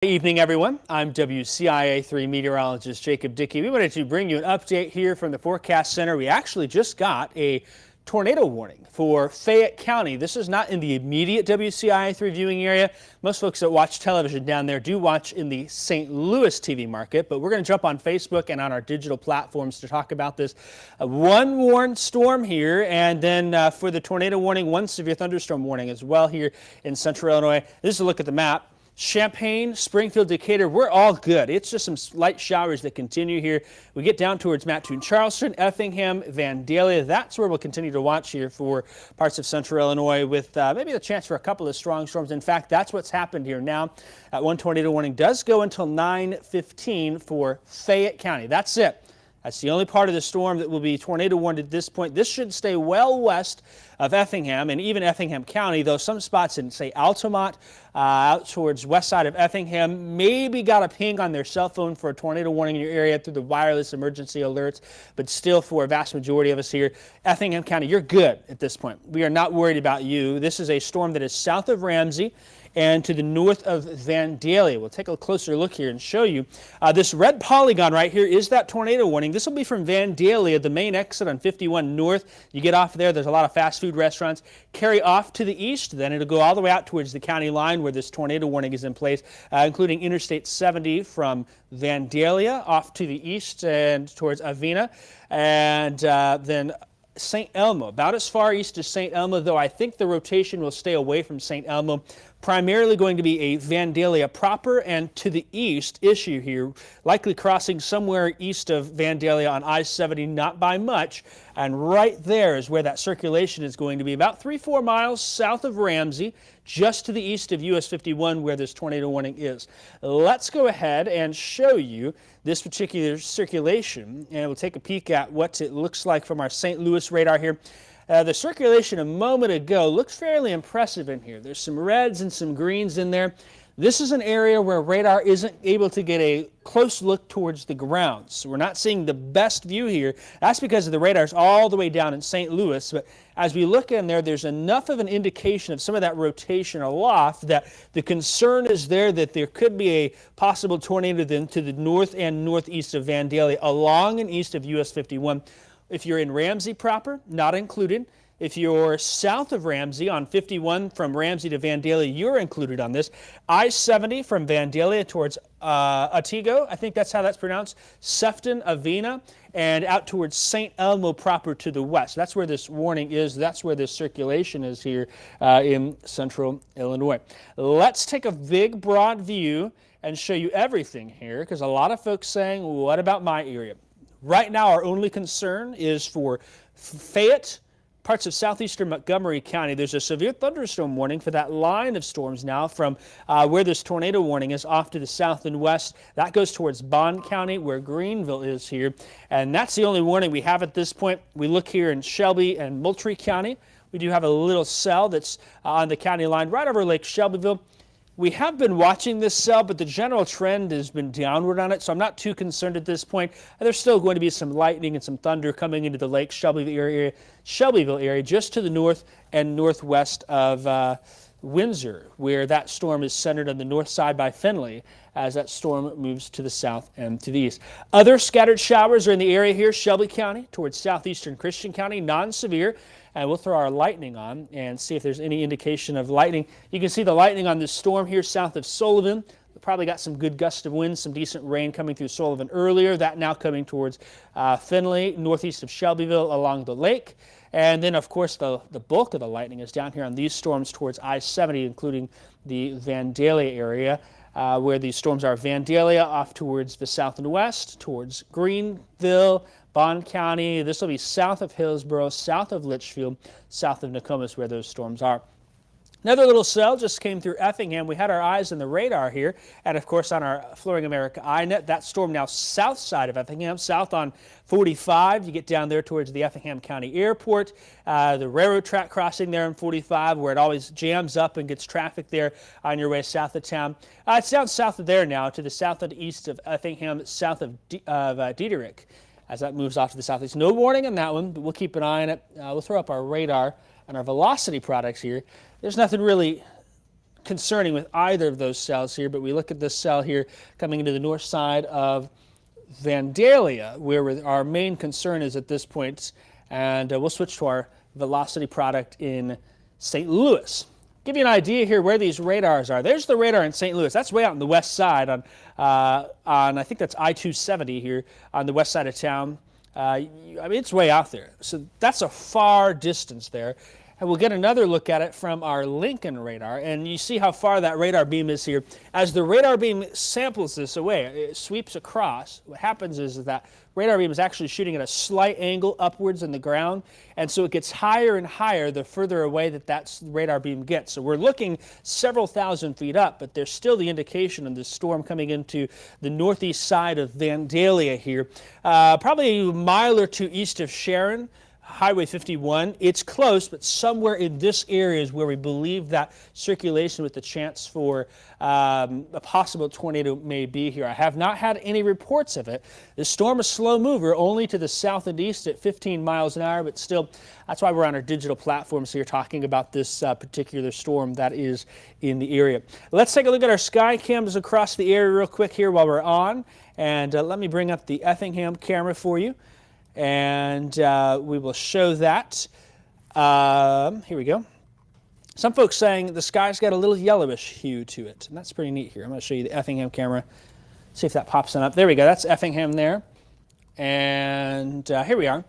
Good evening, everyone. I'm WCIA 3 meteorologist Jacob Dickey. We wanted to bring you an update here from the Forecast Center. We actually just got a tornado warning for Fayette County. This is not in the immediate WCIA 3 viewing area. Most folks that watch television down there do watch in the St. Louis TV market, but we're going to jump on Facebook and on our digital platforms to talk about this. One warned storm here, and then for the tornado warning, one severe thunderstorm warning as well here in central Illinois. This is a look at the map. Champaign, Springfield, Decatur, we're all good. It's just some light showers that continue here. We get down towards Mattoon, Charleston, Effingham, Vandalia. That's where we'll continue to watch here for parts of central Illinois with maybe the chance for a couple of strong storms. In fact, that's what's happened here now. One tornado warning does go until 9:15 for Fayette County. That's it. That's the only part of the storm that will be tornado warned at this point. This should stay well west of Effingham and even Effingham County, though some spots in, say, Altamont, out towards west side of Effingham, maybe got a ping on their cell phone for a tornado warning in your area through the wireless emergency alerts. But still, for a vast majority of us here, Effingham County, you're good at this point. We are not worried about you. This is a storm that is south of Ramsey and to the north of Vandalia. We'll take a closer look here and show you. This red polygon right here is that tornado warning. This will be from Vandalia, the main exit on 51 North. You get off there, there's a lot of fast food restaurants. Carry off to the east, then it'll go all the way out towards the county line where this tornado warning is in place, including Interstate 70 from Vandalia off to the east and towards Avena, and then St. Elmo, about as far east as St. Elmo, though I think the rotation will stay away from St. Elmo. Primarily going to be a Vandalia proper and to the east issue here, likely crossing somewhere east of Vandalia on I-70, not by much. And right there is where that circulation is going to be, about 3-4 miles south of Ramsey, just to the east of US 51 where this tornado warning is. Let's go ahead and show you this particular circulation, and we'll take a peek at what it looks like from our St. Louis radar here. The circulation a moment ago looked fairly impressive in here. There's some reds and some greens in there. This is an area where radar isn't able to get a close look towards the ground. So we're not seeing the best view here. That's because of the radars all the way down in St. Louis. But as we look in there, there's enough of an indication of some of that rotation aloft that the concern is there that there could be a possible tornado then to the north and northeast of Vandalia, along and east of US 51. If you're in Ramsey proper, not included. If you're south of Ramsey on 51 from Ramsey to Vandalia, you're included on this. I-70 from Vandalia towards Otsego, I think that's how that's pronounced, Sefton, Avena, and out towards St. Elmo proper to the west. That's where this warning is. That's where this circulation is here in central Illinois. Let's take a big, broad view and show you everything here, because a lot of folks saying, what about my area? Right now, our only concern is for Fayette, parts of southeastern Montgomery County. There's a severe thunderstorm warning for that line of storms now from where this tornado warning is off to the south and west. That goes towards Bond County, where Greenville is here. And that's the only warning we have at this point. We look here in Shelby and Moultrie County. We do have a little cell that's on the county line right over Lake Shelbyville. We have been watching this cell, but the general trend has been downward on it, so I'm not too concerned at this point. There's still going to be some lightning and some thunder coming into the Lake Shelbyville area, just to the north and northwest of Windsor, where that storm is centered on the north side by Findlay as that storm moves to the south and to the east. Other scattered showers are in the area here, Shelby County towards southeastern Christian County, non-severe. And we'll throw our lightning on and see if there's any indication of lightning. You can see the lightning on this storm here south of Sullivan. We probably got some good gust of wind, some decent rain coming through Sullivan earlier. That now coming towards Findlay, northeast of Shelbyville along the lake. And then, of course, the bulk of the lightning is down here on these storms towards I-70, including the Vandalia area, where these storms are. Vandalia off towards the south and west, towards Greenville, Bond County. This will be south of Hillsborough, south of Litchfield, south of Nokomis, where those storms are. Another little cell just came through Effingham. We had our eyes on the radar here, and of course on our Flooring America iNet. That storm now south side of Effingham, south on 45. You get down there towards the Effingham County Airport, the railroad track crossing there in 45, where it always jams up and gets traffic there on your way south of town. It's down south of there now, to the south and east of Effingham, south of Diederich, as that moves off to the southeast. No warning on that one, but we'll keep an eye on it. We'll throw up our radar and our velocity products here. There's nothing really concerning with either of those cells here, but we look at this cell here coming into the north side of Vandalia, where our main concern is at this point, and we'll switch to our velocity product in St. Louis. Give you an idea here where these radars are. There's the radar in St. Louis. That's way out on the west side on I think that's I-270 here on the west side of town. I mean, it's way out there. So that's a far distance there. And we'll get another look at it from our Lincoln radar, and you see how far that radar beam is here. As the radar beam samples this away, it sweeps across, what happens is that radar beam is actually shooting at a slight angle upwards in the ground, and so it gets higher and higher the further away that radar beam gets. So we're looking several thousand feet up, but there's still the indication of the storm coming into the northeast side of Vandalia here, probably a mile or two east of Sharon, Highway 51. It's close, but somewhere in this area is where we believe that circulation with the chance for a possible tornado may be here. I have not had any reports of it. This storm is a slow mover, only to the south and east at 15 miles an hour, but still, that's why we're on our digital platforms here talking about this particular storm that is in the area. Let's take a look at our sky cams across the area real quick here while we're on, and let me bring up the Effingham camera for you. And we will show that. Here we go. Some folks saying the sky's got a little yellowish hue to it, and that's pretty neat here. I'm going to show you the Effingham camera, see if that pops on up. There we go. That's Effingham there. And here we are.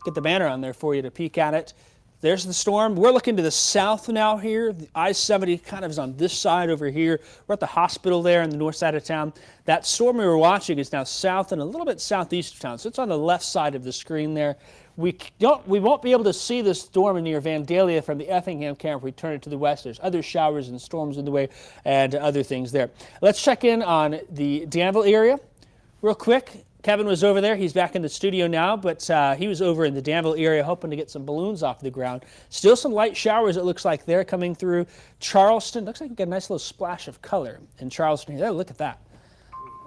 Get the banner on there for you to peek at it. There's the storm. We're looking to the south now here. The I-70 kind of is on this side over here. We're at the hospital there on the north side of town. That storm we were watching is now south and a little bit southeast of town, so it's on the left side of the screen there. We won't be able to see this storm near Vandalia from the Effingham camera if we turn it to the west. There's other showers and storms in the way and other things there. Let's check in on the Danville area real quick. Kevin was over there. He's back in the studio now, but he was over in the Danville area hoping to get some balloons off the ground. Still some light showers, it looks like, they're coming through Charleston. Looks like you got a nice little splash of color in Charleston here. Oh, look at that.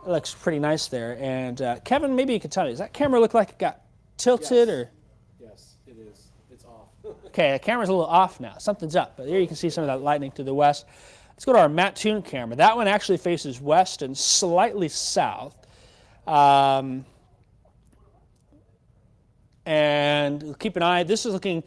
It looks pretty nice there. And Kevin, maybe you could tell me, does that camera look like it got tilted? Yes. Or? Yes, it is. It's off. Okay, the camera's a little off now. Something's up. But there you can see some of that lightning to the west. Let's go to our Mattoon camera. That one actually faces west and slightly south. And keep an eye, this is looking,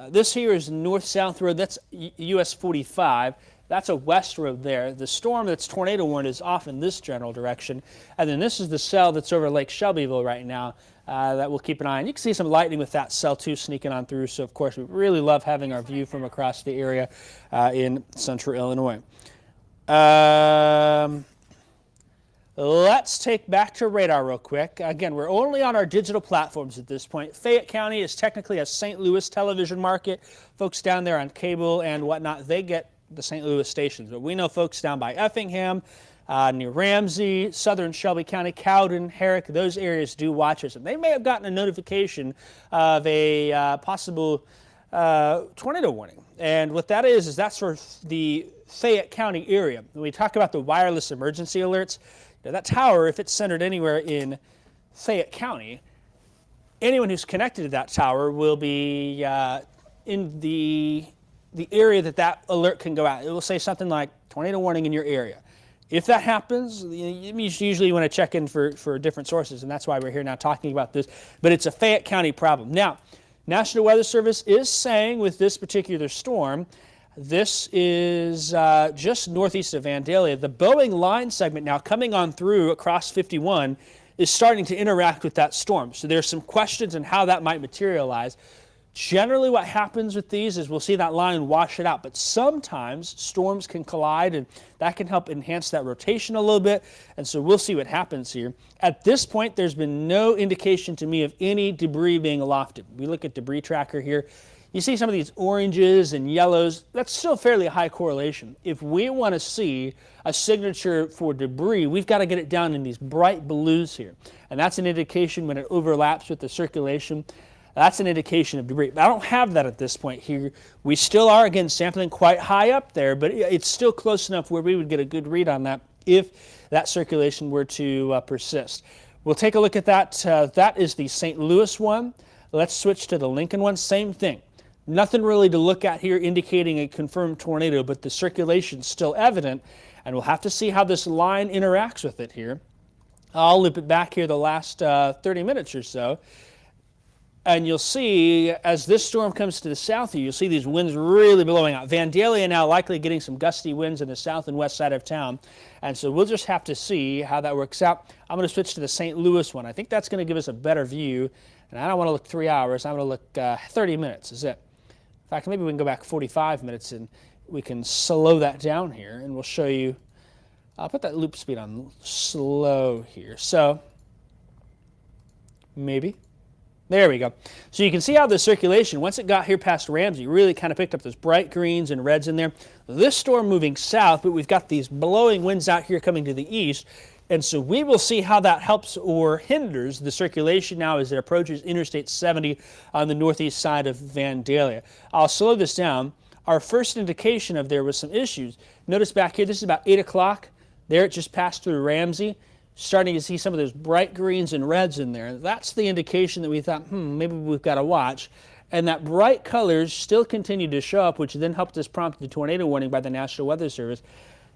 this here is north-south road, that's US 45, that's a west road there. The storm that's tornado warned is off in this general direction, and then this is the cell that's over Lake Shelbyville right now that we'll keep an eye on. You can see some lightning with that cell too sneaking on through, so of course we really love having our view from across the area in central Illinois. Let's take back to radar real quick. Again, we're only on our digital platforms at this point. Fayette County is technically a St. Louis television market. Folks down there on cable and whatnot, they get the St. Louis stations. But we know folks down by Effingham, near Ramsey, southern Shelby County, Cowden, Herrick, those areas do watch us. And they may have gotten a notification of a possible tornado warning. And what that is that's for the Fayette County area. When we talk about the wireless emergency alerts, now that tower, if it's centered anywhere in Fayette County, anyone who's connected to that tower will be in the area that alert can go out. It will say something like tornado warning in your area. If that happens, you usually want to check in for different sources, and that's why we're here now talking about this. But it's a Fayette County problem. Now, National Weather Service is saying with this particular storm, this is just northeast of Vandalia. The Boeing line segment now coming on through across 51 is starting to interact with that storm. So there's some questions on how that might materialize. Generally what happens with these is we'll see that line wash it out, but sometimes storms can collide and that can help enhance that rotation a little bit, and so we'll see what happens here. At this point, there's been no indication to me of any debris being lofted. We look at debris tracker here. You see some of these oranges and yellows, that's still fairly high correlation. If we want to see a signature for debris, we've got to get it down in these bright blues here. And that's an indication when it overlaps with the circulation. That's an indication of debris. But I don't have that at this point here. We still are, again, sampling quite high up there, but it's still close enough where we would get a good read on that if that circulation were to persist. We'll take a look at that. That is the St. Louis one. Let's switch to the Lincoln one. Same thing. Nothing really to look at here indicating a confirmed tornado, but the circulation's still evident, and we'll have to see how this line interacts with it here. I'll loop it back here the last 30 minutes or so. And you'll see, as this storm comes to the south here, you'll see these winds really blowing out. Vandalia now likely getting some gusty winds in the south and west side of town. And so we'll just have to see how that works out. I'm going to switch to the St. Louis one. I think that's going to give us a better view. And I don't want to look 3 hours. I'm going to look 30 minutes is it. In fact, maybe we can go back 45 minutes and we can slow that down here. And we'll show you. I'll put that loop speed on slow here. So maybe. There we go. So you can see how the circulation, once it got here past Ramsey, really kind of picked up those bright greens and reds in there. This storm moving south, but we've got these blowing winds out here coming to the east. And so we will see how that helps or hinders the circulation now as it approaches Interstate 70 on the northeast side of Vandalia. I'll slow this down. Our first indication of there was some issues. Notice back here, this is about 8 o'clock. There it just passed through Ramsey. Starting to see some of those bright greens and reds in there. That's the indication that we thought, maybe we've got to watch. And that bright colors still continue to show up, which then helped us prompt the tornado warning by the National Weather Service.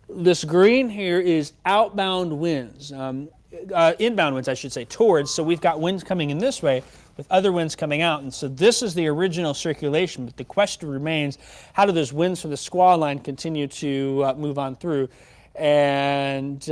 This green here is outbound winds, inbound winds, I should say, towards. So we've got winds coming in this way with other winds coming out. And so this is the original circulation. But the question remains, how do those winds from the squall line continue to move on through? And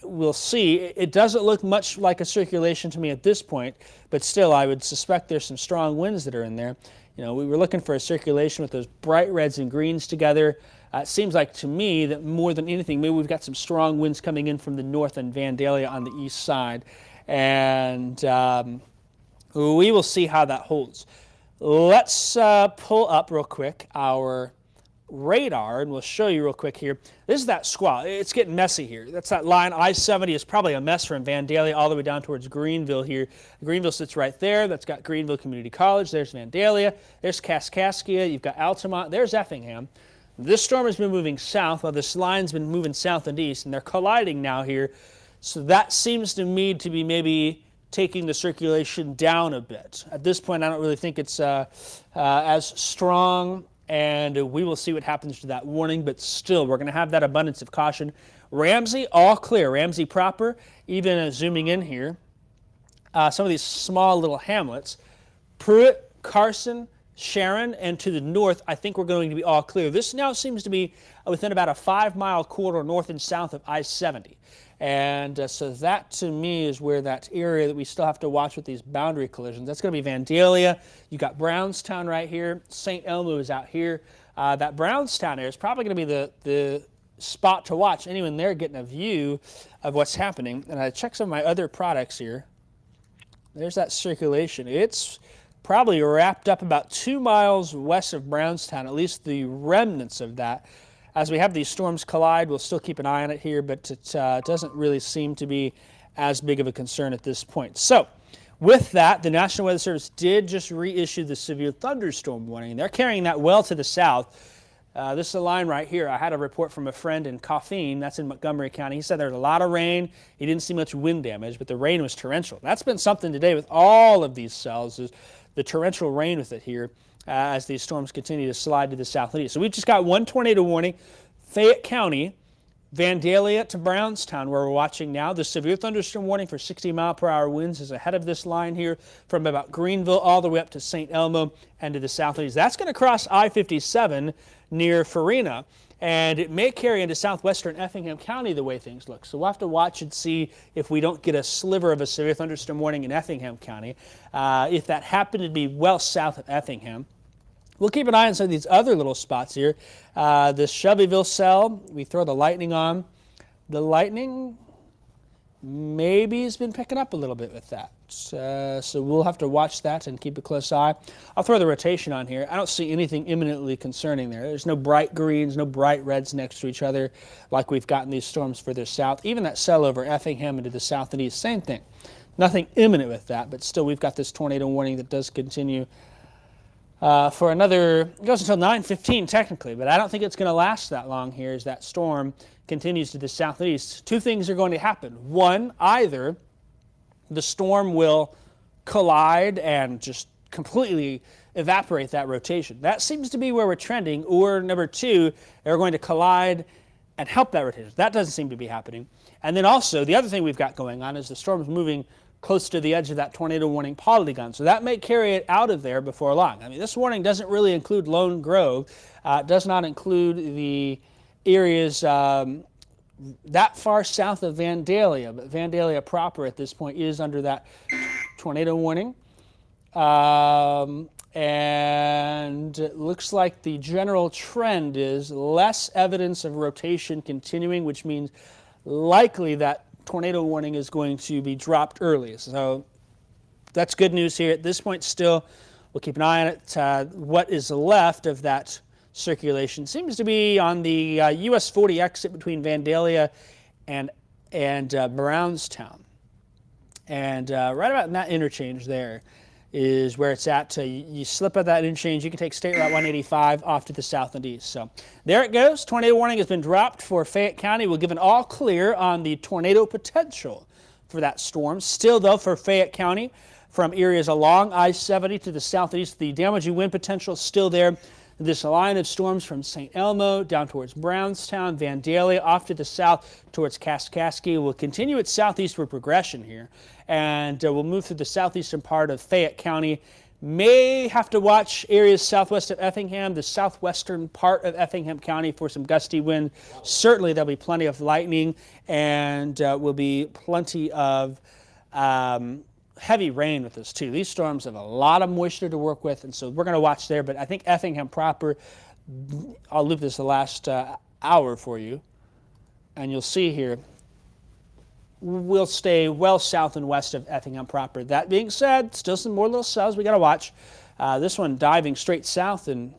we'll see. It doesn't look much like a circulation to me at this point, but still I would suspect there's some strong winds that are in there. You know, we were looking for a circulation with those bright reds and greens together. It seems like to me that more than anything, maybe we've got some strong winds coming in from the north and Vandalia on the east side. And we will see how that holds. Let's pull up real quick our radar, and we'll show you real quick here. This is that squall. It's getting messy here. That's that line. I-70 is probably a mess from Vandalia all the way down towards Greenville here. Greenville sits right there. That's got Greenville Community College. There's Vandalia. There's Kaskaskia. You've got Altamont. There's Effingham. This storm has been moving south while this line's been moving south and east, and they're colliding now here. So that seems to me to be maybe taking the circulation down a bit. At this point, I don't really think it's as strong, and we will see what happens to that warning, but still, we're going to have that abundance of caution. Ramsey, all clear. Ramsey proper, even zooming in here, some of these small little hamlets. Pruitt, Carson, Sharon, and to the north, I think we're going to be all clear. This now seems to be within about a 5-mile corridor north and south of I-70. And so that, to me, is where that area that we still have to watch with these boundary collisions. That's going to be Vandalia. You got Brownstown right here. St. Elmo is out here. That Brownstown area is probably going to be the spot to watch. Anyone there getting a view of what's happening. And I checked some of my other products here. There's that circulation. It's probably wrapped up about 2 miles west of Brownstown, at least the remnants of that. As we have these storms collide, we'll still keep an eye on it here, but it doesn't really seem to be as big of a concern at this point. So with that, the National Weather Service did just reissue the severe thunderstorm warning. They're carrying that well to the south. This is a line right here. I had a report from a friend in Coffeen, that's in Montgomery County. He said there's a lot of rain. He didn't see much wind damage, but the rain was torrential. That's been something today with all of these cells, is the torrential rain with it here. As these storms continue to slide to the south and east. So we've just got one tornado warning. Fayette County, Vandalia to Brownstown, where we're watching now. The severe thunderstorm warning for 60-mile-per-hour winds is ahead of this line here from about Greenville all the way up to St. Elmo and to the south and east. That's going to cross I-57 near Farina, and it may carry into southwestern Effingham County the way things look. So we'll have to watch and see if we don't get a sliver of a severe thunderstorm warning in Effingham County. If that happened to be well south of Effingham. We'll keep an eye on some of these other little spots here. This Shelbyville cell, we throw the lightning on. The lightning maybe has been picking up a little bit with that. So we'll have to watch that and keep a close eye. I'll throw the rotation on here. I don't see anything imminently concerning there. There's no bright greens, no bright reds next to each other like we've gotten these storms further south. Even that cell over Effingham into the south and east, same thing. Nothing imminent with that, but still we've got this tornado warning that does continue for another, it goes until 9:15 technically, but I don't think it's going to last that long here as that storm continues to the southeast. Two things are going to happen. One, either the storm will collide and just completely evaporate that rotation. That seems to be where we're trending. Or number two, they're going to collide and help that rotation. That doesn't seem to be happening. And then also, the other thing we've got going on is the storm's moving close to the edge of that tornado warning polygon. So that may carry it out of there before long. I mean, this warning doesn't really include Lone Grove. It does not include the areas that far south of Vandalia. But Vandalia proper at this point is under that tornado warning. And it looks like the general trend is less evidence of rotation continuing, which means likely that tornado warning is going to be dropped early. So that's good news here. At this point still, we'll keep an eye on it. What is left of that circulation seems to be on the US 40 exit between Vandalia and Brownstown. And right about in that interchange there is where it's at. You slip at that interchange, you can take State Route 185 off to the south and east. So there it goes. Tornado warning has been dropped for Fayette County. We'll give an all clear on the tornado potential for that storm. Still, though, for Fayette County, from areas along I-70 to the southeast, the damaging wind potential is still there. This line of storms from St. Elmo down towards Brownstown, Vandalia, off to the south towards Kaskaskia will continue its southeastward progression here. And we'll move through the southeastern part of Fayette County. May have to watch areas southwest of Effingham, the southwestern part of Effingham County for some gusty wind. Certainly there'll be plenty of lightning and will be plenty of heavy rain with this too. These storms have a lot of moisture to work with, and so we're going to watch there. But I think Effingham proper, I'll loop this the last hour for you, and you'll see here, we'll stay well south and west of Effingham proper. That being said, still some more little cells we got to watch. This one diving straight south, and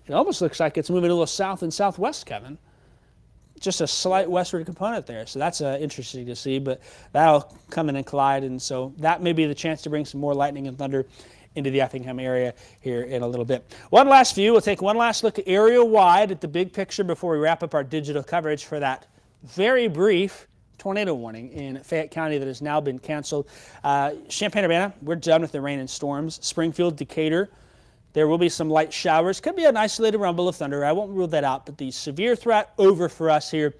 it almost looks like it's moving a little south and southwest, Kevin. Just a slight westward component there, so that's interesting to see, but that'll come in and collide, and so that may be the chance to bring some more lightning and thunder into the Effingham area here in a little bit. One last view, we'll take one last look area-wide at the big picture before we wrap up our digital coverage for that very brief tornado warning in Fayette County that has now been canceled. Champaign-Urbana, we're done with the rain and storms. Springfield, Decatur, there will be some light showers. Could be an isolated rumble of thunder. I won't rule that out, but the severe threat over for us here.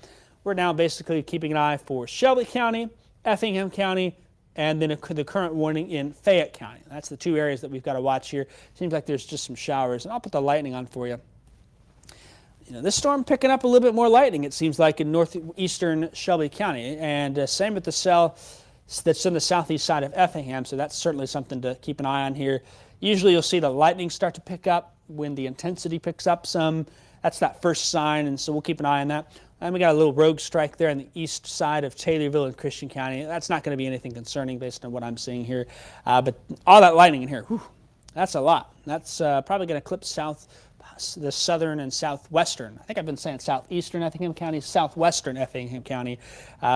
We're now basically keeping an eye for Shelby County, Effingham County, and then the current warning in Fayette County. That's the two areas that we've got to watch here. Seems like there's just some showers, and I'll put the lightning on for you. You know, this storm picking up a little bit more lightning, it seems like, in northeastern Shelby County, and same with the cell that's on the southeast side of Effingham, so that's certainly something to keep an eye on here. Usually you'll see the lightning start to pick up when the intensity picks up some. That's that first sign, and so we'll keep an eye on that. And we got a little rogue strike there on the east side of Taylorville and Christian County. That's not going to be anything concerning based on what I'm seeing here. But all that lightning in here, whew, that's a lot. That's probably going to clip the southern and southwestern. I think I've been saying southeastern Effingham County, southwestern Effingham County.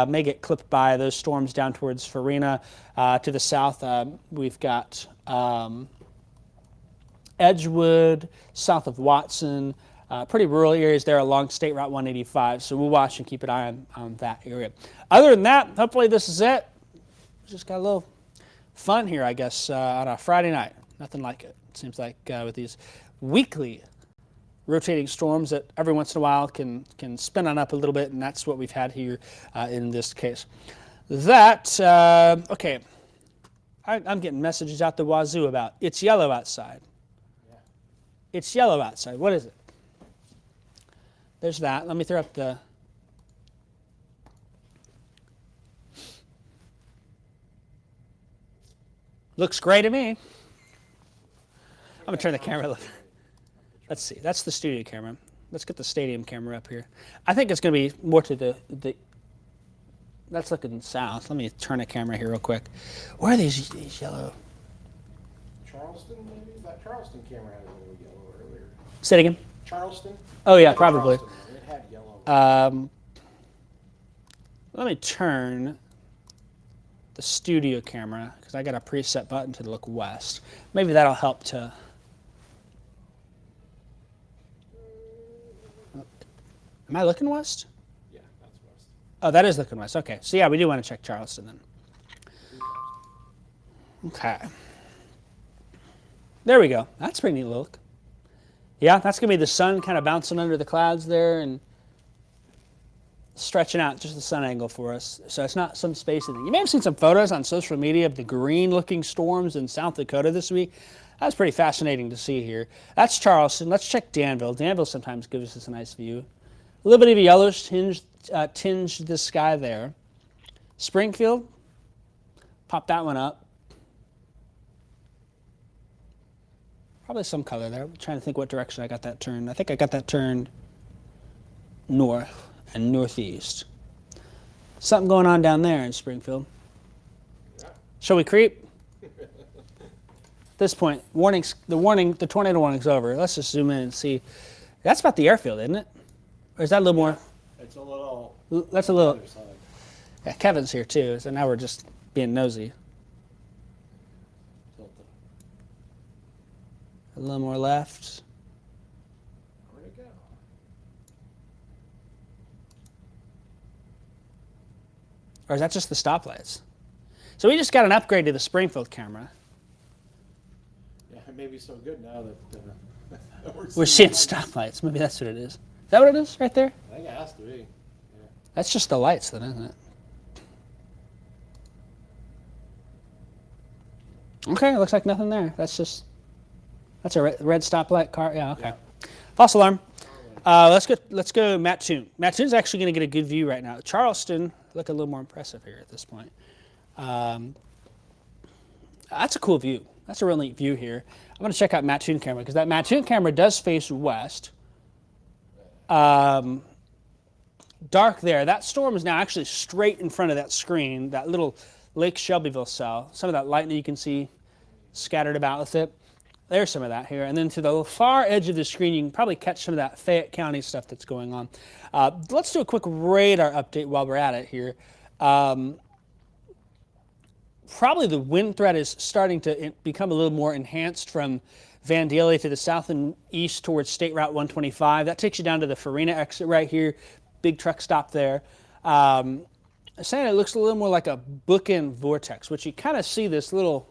May get clipped by those storms down towards Farina. To the south, we've got Edgewood, south of Watson, pretty rural areas there along State Route 185. So we'll watch and keep an eye on that area. Other than that, hopefully this is it. Just got a little fun here, I guess, on a Friday night. Nothing like it. It seems like with these weekly rotating storms that every once in a while can spin on up a little bit, and that's what we've had here in this case. That, okay, I'm getting messages out the wazoo about it's yellow outside. It's yellow outside. What is it? There's that. Let me throw up the... Looks gray to me. I'm going to turn the camera a little. Let's see. That's the studio camera. Let's get the stadium camera up here. I think it's going to be more to the... That's looking south. Let me turn the camera here real quick. Where are these yellow? Charleston, maybe? That Charleston camera had a little yellow earlier. Say it again. Charleston? Oh, yeah, probably. It had yellow. Let me turn the studio camera, because I got a preset button to look west. Maybe that'll help to... Am I looking west? Yeah, that's west. Oh, that is looking west. Okay. So, yeah, we do want to check Charleston then. Okay. There we go. That's a pretty neat look. Yeah, that's going to be the sun kind of bouncing under the clouds there and stretching out just the sun angle for us. So it's not some spacey thing. You may have seen some photos on social media of the green-looking storms in South Dakota this week. That's pretty fascinating to see here. That's Charleston. Let's check Danville. Danville sometimes gives us a nice view. A little bit of a yellowish tinge to the sky there. Springfield, pop that one up. Probably some color there. I'm trying to think what direction I got that turned. I think I got that turned north and northeast. Something going on down there in Springfield. Yeah. Shall we creep? At this point, the tornado warning's over. Let's just zoom in and see. That's about the airfield, isn't it? Or is that a little more? It's a little. That's a little. Other side. Yeah, Kevin's here too, so now we're just being nosy. Tilted. A little more left. Where'd it go? Or is that just the stoplights? So we just got an upgrade to the Springfield camera. Yeah, it may be so good now that We're seeing stoplights. Maybe that's what it is. Is that what it is right there? I think it has to be. Yeah. That's just the lights then, isn't it? Okay, looks like nothing there. That's a red stoplight car. Yeah, okay. Yeah. False alarm. Let's go Mattoon. Mattoon's actually going to get a good view right now. Charleston look a little more impressive here at this point. That's a cool view. That's a real neat view here. I'm going to check out Mattoon camera because that Mattoon camera does face west. Dark there. That storm is now actually straight in front of that screen, that little Lake Shelbyville cell. Some of that lightning you can see scattered about with it. There's some of that here. And then to the far edge of the screen, you can probably catch some of that Fayette County stuff that's going on. Let's do a quick radar update while we're at it here. Probably the wind threat is starting to become a little more enhanced from Vandalia to the south and east towards State Route 125. That takes you down to the Farina exit right here. Big truck stop there. Saying it looks a little more like a bookend vortex, which you kind of see this little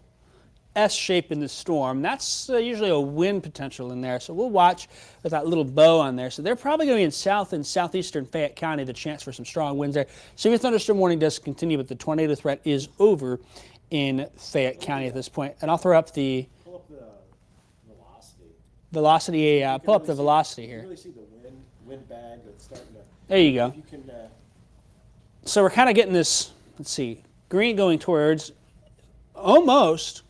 S shape in the storm. That's usually a wind potential in there. So we'll watch with that little bow on there. So they're probably going to be in south and southeastern Fayette County, the chance for some strong winds there. Severe thunderstorm warning does continue, but the tornado threat is over in Fayette County at this point. And I'll throw up the Pull up the velocity. velocity. Yeah, pull up the velocity You here. can really see the wind bag that's starting to. There you go. If you can. So we're kind of getting this, let's see, green going towards almost,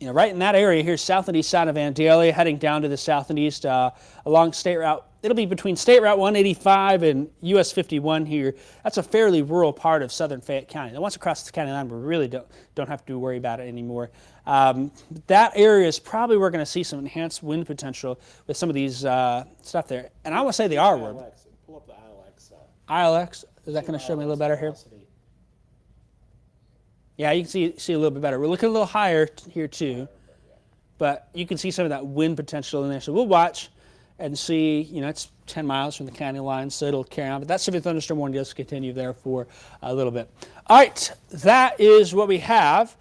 right in that area here, south and east side of Vandalia, heading down to the south and east along State Route. It'll be between State Route 185 and US 51 here. That's a fairly rural part of southern Fayette County. Now, once across the county line, we really don't have to worry about it anymore. That area is probably where we're going to see some enhanced wind potential with some of these stuff there. And I want to say they are. Pull up the ILX. ILX, is that going to show me a little better here? Velocity. Yeah, you can see a little bit better. We're looking a little higher here too, but you can see some of that wind potential in there. So we'll watch and see. It's 10 miles from the county line, so it'll carry on. But that severe thunderstorm warning does continue there for a little bit. All right, that is what we have.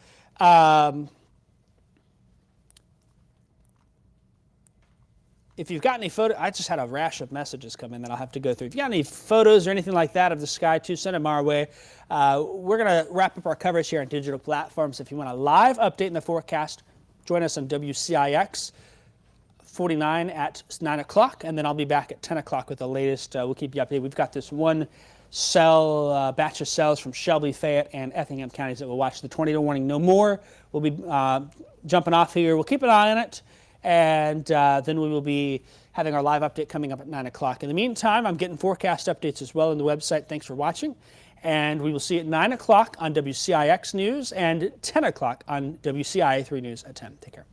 If you've got any photos, I just had a rash of messages come in that I'll have to go through. If you've got any photos or anything like that of the sky too, send them our way. We're going to wrap up our coverage here on digital platforms. If you want a live update in the forecast, join us on WCIX 49 at 9 o'clock, and then I'll be back at 10 o'clock with the latest. We'll keep you updated. We've got this one batch of cells from Shelby, Fayette, and Effingham counties that will watch the tornado warning no more. We'll be jumping off here. We'll keep an eye on it. And then we will be having our live update coming up at 9 o'clock. In the meantime, I'm getting forecast updates as well on the website. Thanks for watching. And we will see you at 9 o'clock on WCIX News and 10 o'clock on WCIA 3 News at 10. Take care.